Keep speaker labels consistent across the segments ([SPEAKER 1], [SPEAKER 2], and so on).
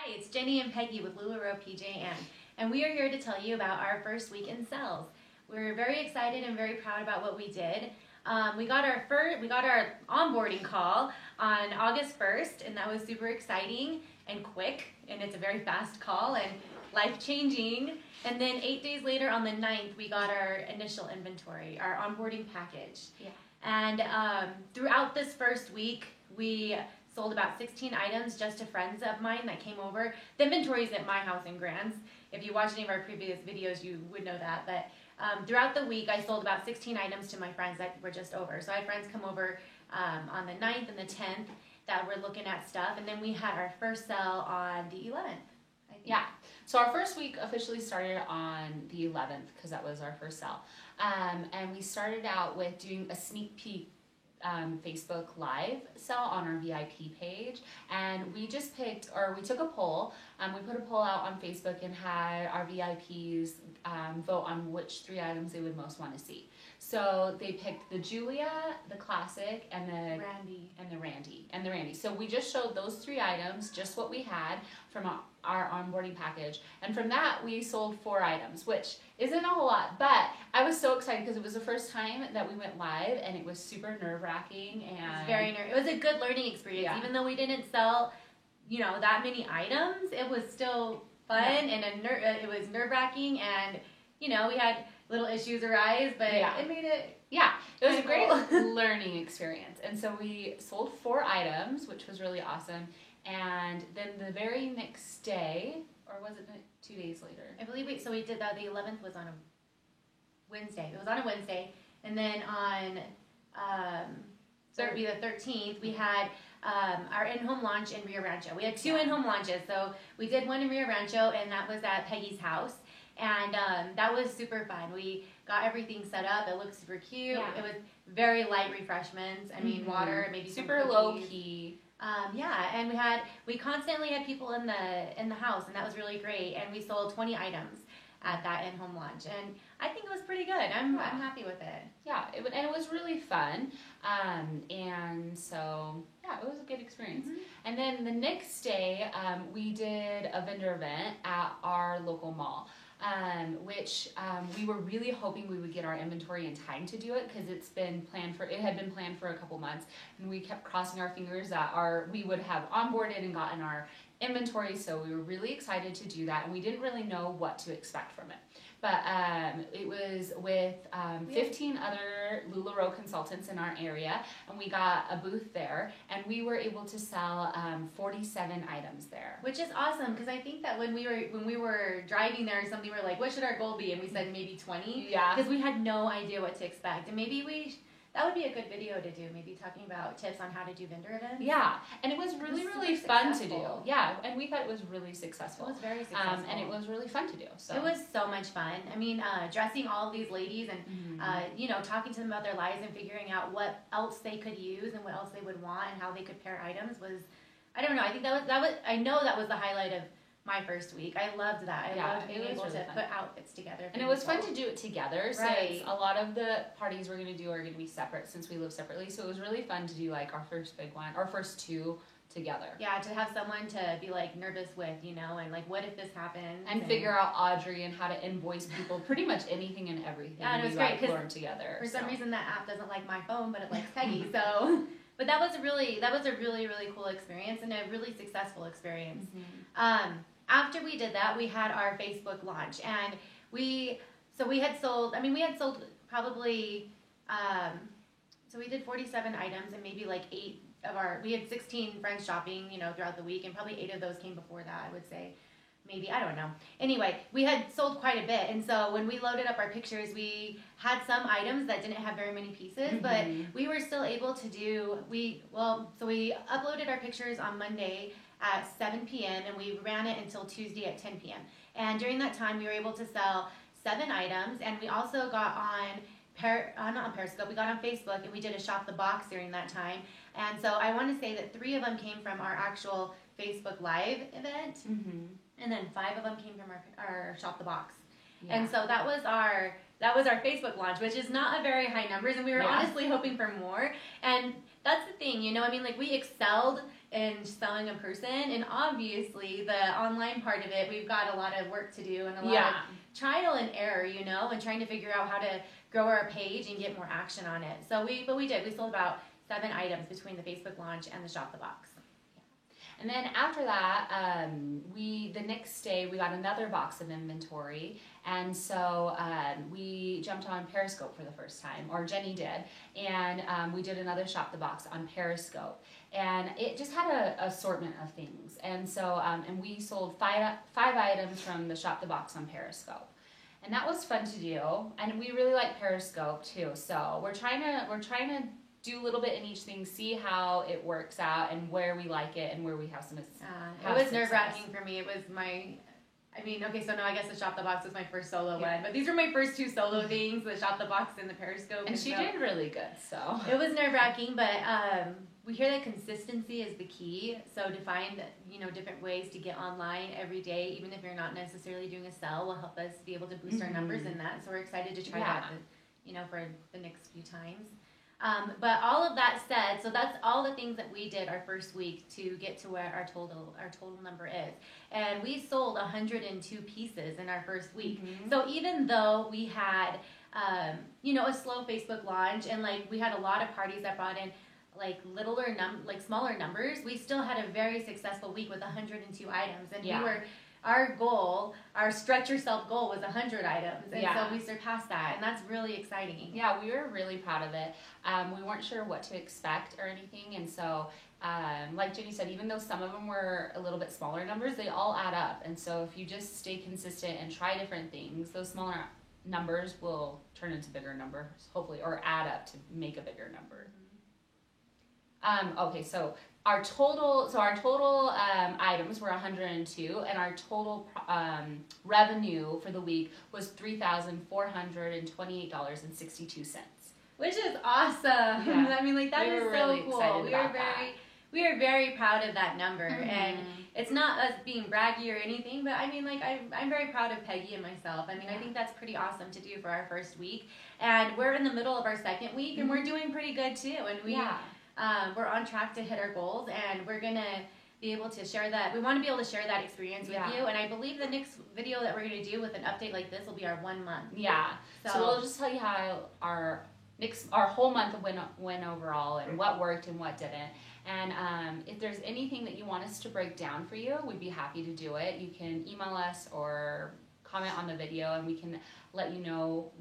[SPEAKER 1] Hi, it's Jenny and Peggy with LuLaRoe PJN, and we are here to tell you about our first week in sales. We're very excited and very proud about what we did. We got our onboarding call on August 1st, and that was super exciting and quick, and it's a very fast call and life-changing. And then 8 days later, on the 9th, we got our initial inventory, our onboarding package.
[SPEAKER 2] Yeah.
[SPEAKER 1] And throughout this first week, we sold about 16 items just to friends of mine that came over. The inventory is at my house in Grants. If you watch any of our previous videos, you would know that. But throughout the week, I sold about 16 items to my friends that were just over. So I had friends come over on the 9th and the 10th that were looking at stuff. And then we had our first sale on the 11th.
[SPEAKER 2] Yeah. So our first week officially started on the 11th because that was our first sale. And we started out with doing a sneak peek Facebook Live sale on our VIP page, and we just we took a poll. We put a poll out on Facebook and had our VIPs vote on which 3 items they would most want to see. So they picked the Julia, the Classic, and the Randy. So we just showed those 3 items, just what we had from our onboarding package. And from that, we sold 4 items, which isn't a whole lot, but I was so excited because it was the first time that we went live, and it was super nerve-wracking. And
[SPEAKER 1] it was a good learning experience.
[SPEAKER 2] Yeah.
[SPEAKER 1] Even though we didn't sell, that many items, it was still fun, and it was nerve-wracking, and, we had little issues arise, but it made it...
[SPEAKER 2] Yeah, it was a great learning experience. And so we sold 4 items, which was really awesome. And then the very next day, or was it 2 days later?
[SPEAKER 1] I believe we did that. The 11th was on a Wednesday. It was on a Wednesday. And then on, so it would be the 13th, we had our in-home launch in Rio Rancho. We had 2 in-home launches. So we did one in Rio Rancho, and that was at Peggy's house. And that was super fun. We got everything set up. It looked super cute.
[SPEAKER 2] Yeah.
[SPEAKER 1] It was very light refreshments. I mean, water, maybe
[SPEAKER 2] super
[SPEAKER 1] some
[SPEAKER 2] low
[SPEAKER 1] cookies.
[SPEAKER 2] key.
[SPEAKER 1] And we constantly had people in the house, and that was really great. And we sold 20 items at that in-home launch, and I think it was pretty good. I'm happy with it.
[SPEAKER 2] Yeah, and it was really fun. And so it was a good experience.
[SPEAKER 1] Mm-hmm.
[SPEAKER 2] And then the next day, we did a vendor event at our local mall. Which we were really hoping we would get our inventory in time to do it, because it had been planned for a couple months, and we kept crossing our fingers that we would have onboarded and gotten our inventory. So we were really excited to do that, and we didn't really know what to expect from it. But it was with 15 other LuLaRoe consultants in our area, and we got a booth there, and we were able to sell 47 items there.
[SPEAKER 1] Which is awesome, because I think that when we were driving there or something, we were like, what should our goal be? And we said maybe 20.
[SPEAKER 2] Yeah.
[SPEAKER 1] Because we had no idea what to expect. And maybe that would be a good video to do, maybe talking about tips on how to do vendor events.
[SPEAKER 2] Yeah, and it was really fun to do. Yeah, and we thought it was really successful.
[SPEAKER 1] It was very successful.
[SPEAKER 2] And it was really fun to do. So
[SPEAKER 1] it was so much fun. I mean, dressing all of these ladies and, talking to them about their lives and figuring out what else they could use and what else they would want and how they could pair items was, I don't know, I think I know that was the highlight of my first week. I loved that. I loved being able to put outfits together.
[SPEAKER 2] And it was fun to do it together, since a lot of the parties we're going to do are going to be separate since we live separately. So it was really fun to do like our first big one, our first 2 together.
[SPEAKER 1] Yeah, to have someone to be like nervous with, and like, what if this happens?
[SPEAKER 2] And figure out Audrey and how to invoice people, pretty much anything and everything.
[SPEAKER 1] Yeah, and it was great because
[SPEAKER 2] learned together.
[SPEAKER 1] For some reason that app doesn't like my phone, but it likes Peggy. So, but that was a really cool experience and a really successful experience.
[SPEAKER 2] Mm-hmm.
[SPEAKER 1] After we did that, we had our Facebook launch, and we had sold probably, so we did 47 items, and maybe like we had 16 friends shopping, throughout the week, and probably 8 of those came before that, I would say. Maybe, I don't know. Anyway, we had sold quite a bit, and so when we loaded up our pictures, we had some items that didn't have very many pieces, but we were still able to so we uploaded our pictures on Monday at 7 p.m. and we ran it until Tuesday at 10 p.m. And during that time, we were able to sell 7 items, and we also got not on Periscope, we got on Facebook, and we did a Shop the Box during that time. And so I want to say that 3 of them came from our actual Facebook Live event, and then 5 of them came from our Shop the Box. Yeah. And so that was our Facebook launch, which is not a very high numbers, and we were honestly hoping for more. And that's the thing, like we excelled and selling in person. And obviously the online part of it, we've got a lot of work to do and a lot of trial and error, you know, and trying to figure out how to grow our page and get more action on it. So we did. We sold about 7 items between the Facebook launch and the Shop the Box.
[SPEAKER 2] And then after that, the next day we got another box of inventory, and so we jumped on Periscope for the first time, or Jenny did, and we did another Shop the Box on Periscope, and it just had an assortment of things, and so and we sold five items from the Shop the Box on Periscope. And that was fun to do, and we really like Periscope too. So we're trying to do a little bit in each thing, see how it works out, and where we like it, and where we have some.
[SPEAKER 1] It was nerve-wracking for me. It was okay, so no, I guess the Shop the Box was my first solo one, but these were my first 2 solo things, the Shop the Box and the Periscope.
[SPEAKER 2] And she did really good, so.
[SPEAKER 1] It was nerve-wracking, but we hear that consistency is the key. So to find, different ways to get online every day, even if you're not necessarily doing a sell, will help us be able to boost our numbers in that. So we're excited to try that, for the next few times. But all of that said, so that's all the things that we did our first week to get to where our total number is. And we sold 102 pieces in our first week. So even though we had, a slow Facebook launch and we had a lot of parties that brought in smaller numbers, we still had a very successful week with 102 items. And our stretch yourself goal was 100 items. And so we surpassed that, and that's really exciting.
[SPEAKER 2] Yeah, we were really proud of it. We weren't sure what to expect or anything, and so like Jenny said, even though some of them were a little bit smaller numbers, they all add up. And so if you just stay consistent and try different things, those smaller numbers will turn into bigger numbers, hopefully, or add up to make a bigger number. Okay, so our total items were 102, and our total revenue for the week was $3,428.62.
[SPEAKER 1] Which is awesome.
[SPEAKER 2] Yeah.
[SPEAKER 1] I mean, that is so
[SPEAKER 2] really
[SPEAKER 1] cool. We are very proud of that number, and it's not us being braggy or anything, but I mean, I'm very proud of Peggy and myself. I mean, I think that's pretty awesome to do for our first week, and we're in the middle of our second week, and we're doing pretty good too, and we're on track to hit our goals, and we're gonna be able to share that. We want to be able to share that experience with you, and I believe the next video that we're gonna do with an update like this will be our 1 month.
[SPEAKER 2] Yeah. So we'll just tell you how our whole month went overall, and what worked and what didn't. And if there's anything that you want us to break down for you, we'd be happy to do it. You can email us or comment on the video, and we can let you know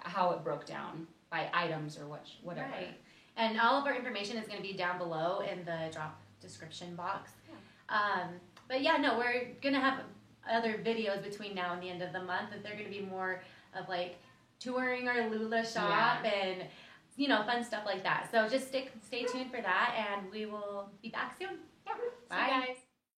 [SPEAKER 2] how it broke down by items or whatever.
[SPEAKER 1] Right. And all of our information is going to be down below in the drop description box. But we're going to have other videos between now and the end of the month, that they're going to be more of touring our Lula shop and fun stuff like that. So just stay tuned for that, and we will be back soon.
[SPEAKER 2] Yeah.
[SPEAKER 1] Bye.
[SPEAKER 2] See you guys.